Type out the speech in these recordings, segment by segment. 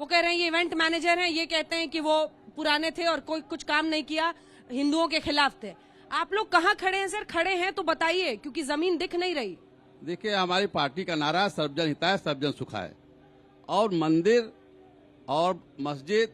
वो कह रहे हैं ये इवेंट मैनेजर हैं, ये कहते हैं कि वो पुराने थे और कोई कुछ काम नहीं किया, हिंदुओं के खिलाफ थे। आप लोग कहाँ खड़े हैं सर? खड़े हैं तो बताइए, क्योंकि जमीन दिख नहीं रही। देखिए, हमारी पार्टी का नारा सर्वजन हिताय सर्वजन सुखाय, और मंदिर और मस्जिद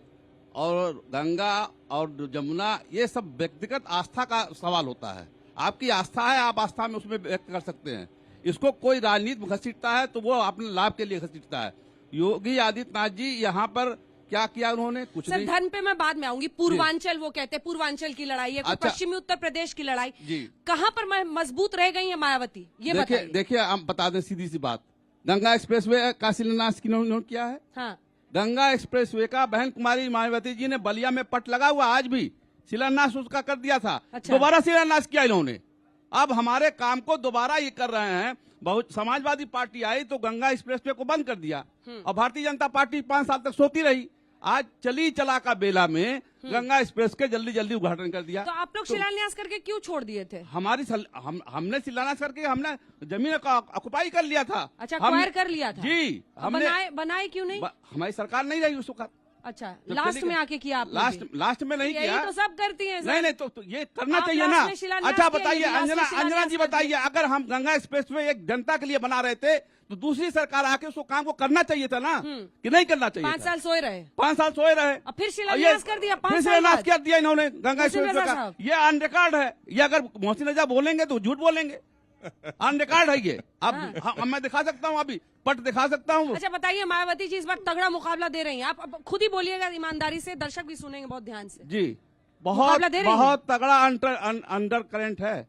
और गंगा और जमुना ये सब व्यक्तिगत आस्था का सवाल होता है। आपकी आस्था है, आप आस्था में उसमें व्यक्त कर सकते हैं। इसको कोई राजनीति घसीटता है तो वो अपने लाभ के लिए घसीटता है। योगी आदित्यनाथ जी यहाँ पर क्या किया उन्होंने? कुछ नहीं। धर्म पे मैं बाद में आऊंगी। पूर्वांचल, वो कहते हैं पूर्वांचल की लड़ाई है, अच्छा, पश्चिमी उत्तर प्रदेश की लड़ाई जी, कहाँ पर मजबूत रह गई है मायावती, ये बताइए। देखिए हम बता दें सीधी सी बात, गंगा एक्सप्रेसवे का शिलान्यास किन्होंने किया है? हाँ, गंगा एक्सप्रेसवे का बहन कुमारी मायावती जी ने बलिया में पट लगा हुआ, आज भी शिलान्यास उसका कर दिया था। अच्छा। दोबारा शिलान्यास किया इन्होंने। अब हमारे काम को दोबारा ये कर रहे हैं। बहुत समाजवादी पार्टी आई तो गंगा एक्सप्रेसवे को बंद कर दिया, और भारतीय जनता पार्टी 5 साल तक सोती रही। आज चली चला का बेला में गंगा एक्सप्रेस के जल्दी जल्दी उद्घाटन कर दिया। तो आप लोग शिलान्यास करके क्यों छोड़ दिए थे? हमने शिलान्यास करके हमने जमीन का ऑक्युपाई कर लिया था। अच्छा, एक्वायर कर लिया था जी। हमने बनाए क्यों नहीं? हमारी सरकार नहीं रही उस वक्त। अच्छा, लास्ट में आके किया आपने? लास्ट में नहीं किया। तो सब करती हैं सर। नहीं तो ये करना चाहिए ना। अच्छा बताइए अंजना जी, बताइए, अगर हम गंगा एक्सप्रेसवे एक जनता के लिए बना रहे थे तो दूसरी सरकार आके उसको काम को करना चाहिए था ना, कि नहीं करना चाहिए? 5 साल सोए रहे। 5 साल सोए रहे, अब फिर शिलान्यास कर दिया। 5 साल शिलान्यास कर दिया इन्होंने गंगा एक्सप्रेसवे का। ये ऑन रिकॉर्ड है। ये अगर मोहसिन रजा बोलेंगे तो झूठ बोलेंगे। ऑन रिकॉर्ड है ये। अब मैं दिखा सकता हूँ, अभी पट दिखा सकता हूँ। अच्छा बताइए, मायावती जी इस बार तगड़ा मुकाबला दे रही हैं, आप अब खुद ही बोलिएगा ईमानदारी से, दर्शक भी सुनेंगे बहुत ध्यान से। जी, बहुत तगड़ा अंडर करंट है।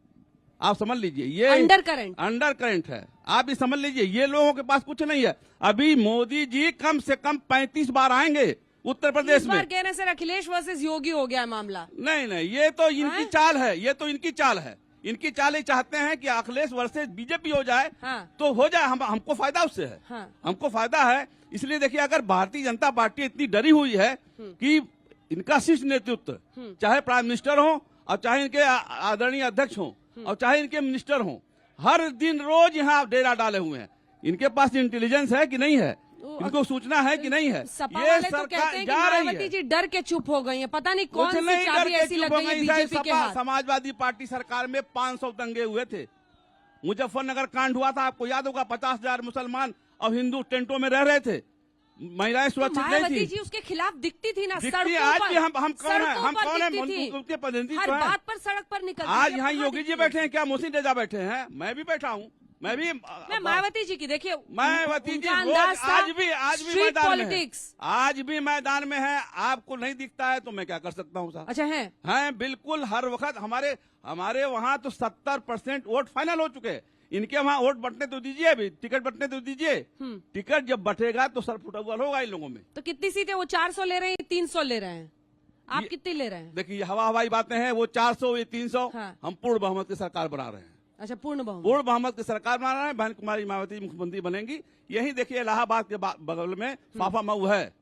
आप समझ लीजिए, ये अंडर करंट है। आप भी समझ लीजिए, ये लोगों के पास कुछ नहीं है। अभी मोदी जी कम से कम 35 बार आएंगे उत्तर प्रदेश में। कहने से अखिलेश वर्सेस योगी हो गया मामला। नहीं, ये तो इनकी चाल है। ये तो इनकी चाल है। इनकी चाल ही चाहते हैं कि अखिलेश वर्सेस बीजेपी हो जाए। हाँ। तो हो जाए, हमको फायदा उससे है। हाँ। हमको फायदा है। इसलिए देखिए, अगर भारतीय जनता पार्टी इतनी डरी हुई है कि इनका शीर्ष नेतृत्व, चाहे प्राइम मिनिस्टर हो और चाहे इनके आदरणीय अध्यक्ष हो और चाहे इनके मिनिस्टर हो, हर दिन रोज यहाँ डेरा डाले हुए हैं। इनके पास इंटेलिजेंस है कि नहीं है? इनको सूचना है कि नहीं है? ये सरकार जा रही है। जी डर के चुप हो गई है, पता नहीं कौन सी चाबी ऐसी लग गई है बीजेपी के हाथ। समाजवादी पार्टी सरकार में 500 दंगे हुए थे। मुजफ्फरनगर कांड हुआ था, आपको याद होगा। 50,000 मुसलमान और हिंदू टेंटों में रह रहे थे, महिलाएं सुरक्षित नहीं थी। जी उसके खिलाफ दिखती थी ना सड़कों पर। आज भी हम कौन है? उनके प्रतिनिधि हर बात पर सड़क पर निकल। आज यहाँ योगी जी बैठे हैं, क्या मोहसिन रजा बैठे हैं? मैं भी बैठा हूँ। मैं मायावती जी की देखिए, मायावती जी आज भी मैदान में है। आज भी मैदान में है। आपको नहीं दिखता है तो मैं क्या कर सकता हूँ साहब? अच्छा है बिल्कुल। हर वक्त हमारे वहाँ तो 70% वोट फाइनल हो चुके हैं। इनके वहाँ वोट बंटने तो दीजिए, अभी टिकट बंटने तो दीजिए। टिकट जब बंटेगा तो सर फुटबॉल होगा इन लोगों में। तो कितनी सीटें? वो 400 ले रहे हैं, 300 ले रहे हैं, आप कितनी ले रहे हैं? देखिए, हवाई बातें हैं। वो 400, ये 300। हम पूर्ण बहुमत की सरकार बना रहे हैं। अच्छा, पूर्ण बहुमत की सरकार बना रहे हैं। बहन कुमारी मायावती मुख्यमंत्री बनेंगी। यही देखिए, इलाहाबाद के बगल में फाफा मऊ है।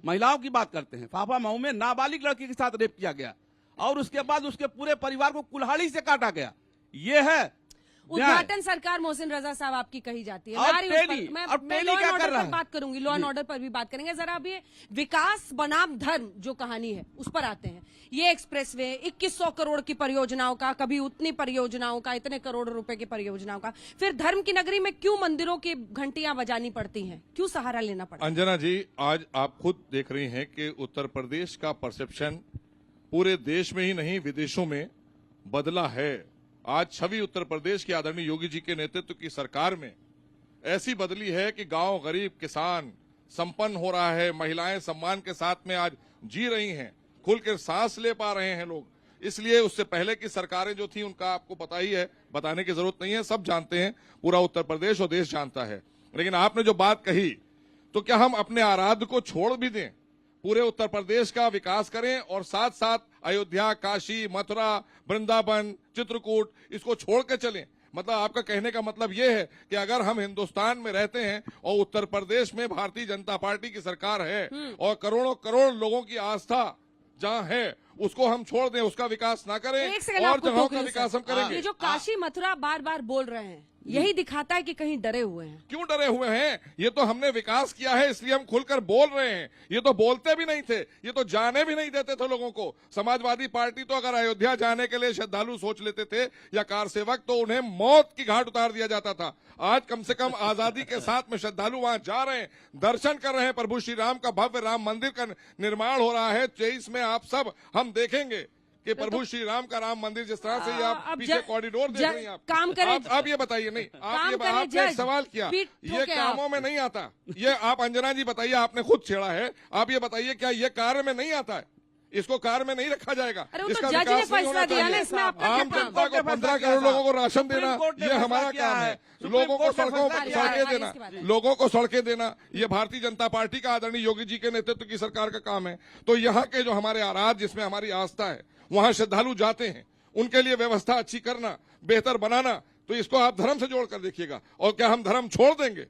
महिलाओं की बात करते हैं। फाफा मऊ में नाबालिग लड़की के साथ रेप किया गया और उसके बाद उसके पूरे परिवार को कुल्हाड़ी से काटा गया। ये है उद्घाटन सरकार मोहसिन रजा साहब आपकी कही जाती है। मैं लॉ एंड ऑर्डर पर बात करूंगी, लॉ एंड ऑर्डर पर भी बात करेंगे। जरा अब ये विकास बनाम धर्म जो कहानी है उस पर आते हैं। ये एक्सप्रेसवे 2100 करोड़ की परियोजनाओं का, कभी उतनी परियोजनाओं का, इतने करोड़ रुपए की परियोजनाओं का, फिर धर्म की नगरी में क्यों मंदिरों की घंटियां बजानी पड़ती हैं? क्यों सहारा लेना पड़ता है? अंजना जी, आज आप खुद देख रही हैं कि उत्तर प्रदेश का परसेप्शन पूरे देश में ही नहीं विदेशों में बदला है। आज छवि उत्तर प्रदेश के आदरणीय योगी जी के नेतृत्व की सरकार में ऐसी बदली है कि गांव, गरीब, किसान संपन्न हो रहा है। महिलाएं सम्मान के साथ में आज जी रही हैं, खुल कर सांस ले पा रहे हैं लोग। इसलिए उससे पहले की सरकारें जो थी उनका आपको पता ही है, बताने की जरूरत नहीं है, सब जानते हैं, पूरा उत्तर प्रदेश और देश जानता है। लेकिन आपने जो बात कही, तो क्या हम अपने आराध्य को छोड़ भी दें? पूरे उत्तर प्रदेश का विकास करें और साथ साथ अयोध्या, काशी, मथुरा, वृंदावन, चित्रकूट इसको छोड़ के चलें? मतलब आपका कहने का मतलब ये है कि अगर हम हिंदुस्तान में रहते हैं और उत्तर प्रदेश में भारतीय जनता पार्टी की सरकार है और करोड़ों करोड़ लोगों की आस्था जहां है उसको हम छोड़ दें, उसका विकास ना करें एक सेकंड और आपको जगहों टोक का रही हूं, विकास सर। हम करेंगे। ये जो काशी मथुरा बार बार बोल रहे हैं, यही दिखाता है कि कहीं डरे हुए हैं। क्यों डरे हुए हैं? ये तो हमने विकास किया है इसलिए हम खुलकर बोल रहे हैं। ये तो बोलते भी नहीं थे, ये तो जाने भी नहीं देते थे लोगों को। समाजवादी पार्टी तो अगर अयोध्या जाने के लिए श्रद्धालु सोच लेते थे या कार सेवक, तो उन्हें मौत की घाट उतार दिया जाता था। आज कम से कम आजादी के साथ में श्रद्धालु वहां जा रहे हैं, दर्शन कर रहे हैं। प्रभु श्री राम का भव्य राम मंदिर का निर्माण हो रहा है 23 में। आप सब हम देखेंगे कि प्रभु श्री राम का राम मंदिर जिस तरह से ये आप पीछे कॉरिडोर देख रही हैं आप। काम करें, आप ये बताइए, नहीं आपने एक सवाल किया, ये कामों में नहीं आता। ये आप अंजना जी बताइए, आपने खुद छेड़ा है। आप ये बताइए क्या ये कार्य में नहीं आता है? इसको कार्य में नहीं रखा जाएगा। इसका जज ने विकास नहीं फैसला होना दिया ना, इसमें चाहिए। आपका आम क्या जनता को 15 करोड़ लोगों को राशन देना, ये हमारा काम है। लोगों को सड़कें देना, लोगों को सड़कें देना, ये भारतीय जनता पार्टी का आदरणीय योगी जी के नेतृत्व की सरकार का काम है। तो यहाँ के जो हमारे आराध, जिसमें हमारी आस्था है, वहां श्रद्धालु जाते हैं, उनके लिए व्यवस्था अच्छी करना, बेहतर बनाना, तो इसको आप धर्म से जोड़कर देखिएगा। और क्या हम धर्म छोड़ देंगे?